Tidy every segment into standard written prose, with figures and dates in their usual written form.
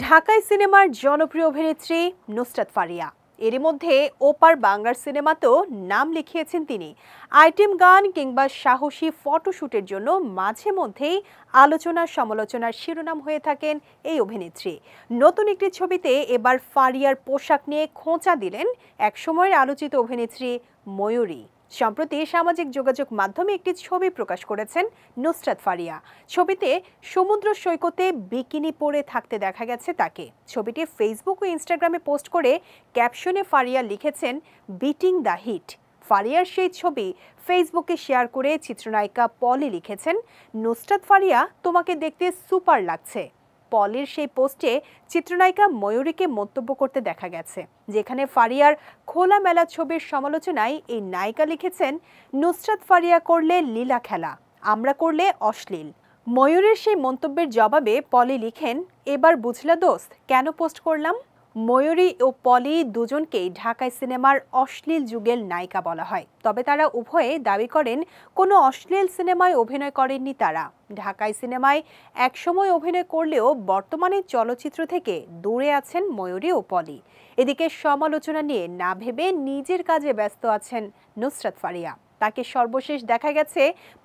ঢাকাই সিনেমার জনপ্রিয় অভিনেত্রী নুসরাত ফারিয়া এরই মধ্যে ওপার বাংলার সিনেমাতেও নাম লিখিয়েছেন তিনি। আইটেম গান কিংবা সাহসী ফটোশুটের জন্য মাঝে মধ্যেই আলোচনা সমালোচনার শিরোনাম হয়ে থাকেন এই অভিনেত্রী। নতুন একটি ছবিতে এবার ফারিয়ার পোশাক নিয়ে খোঁচা দিলেন একসময়ের আলোচিত অভিনেত্রী ময়ূরী। সম্প্রতি সামাজিক যোগাযোগ মাধ্যমে একটি ছবি প্রকাশ করেছেন নুসরাত ফারিয়া। ছবিতে সমুদ্র সৈকতে বিকিনি পরে থাকতে দেখা গেছে তাকে। ছবিটি ফেসবুক ও ইনস্টাগ্রামে পোস্ট করে ক্যাপশনে ফারিয়া লিখেছেন, বিটিং দ্য হিট। ফারিয়ার সেই ছবি ফেসবুকে শেয়ার করে চিত্রনায়িকা পলি লিখেছেন, নুসরাত ফারিয়া, তোমাকে দেখতে সুপার লাগছে। পলির সেই পোস্টে চিত্রনায়িকা ময়ূরীকে মন্তব্য করতে দেখা গেছে, যেখানে ফারিয়ার খোলামেলা ছবির সমালোচনায় এই নায়িকা লিখেছেন, নুসরাত ফারিয়া করলে লীলা খেলা, আমরা করলে অশ্লীল। ময়ূরের সেই মন্তব্যের জবাবে পলি লিখেন, এবার বুঝলা দোস্ত কেন পোস্ট করলাম। ময়ূরী ও পলি দুজনকেই ঢাকাই সিনেমার অশ্লীল যুগের নায়িকা বলা হয়, তবে তারা উভয়ে দাবি করেন কোনো অশ্লীল সিনেমায় অভিনয় করেননি তারা। ঢাকাই সিনেমায় একসময় অভিনয় করলেও বর্তমানে চলচ্চিত্র থেকে দূরে আছেন ময়ূরী ও পলি। এদিকে সমালোচনা নিয়ে না ভেবে নিজের কাজে ব্যস্ত আছেন নুসরাত ফারিয়া। তাকে সর্বশেষ দেখা গেছে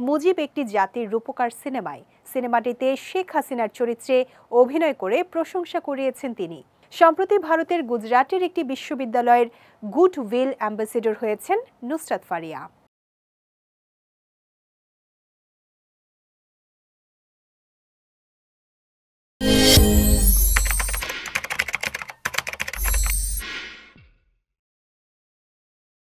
মুজিব একটি জাতির রূপকার সিনেমায়। সিনেমাটিতে শেখ হাসিনার চরিত্রে অভিনয় করে প্রশংসা কুড়িয়েছেন তিনি। সম্প্রতি ভারতের গুজরাটের একটি বিশ্ববিদ্যালয়ের গুডউইল অ্যাম্বাসেডর হয়েছেন নুসরাত ফারিয়া।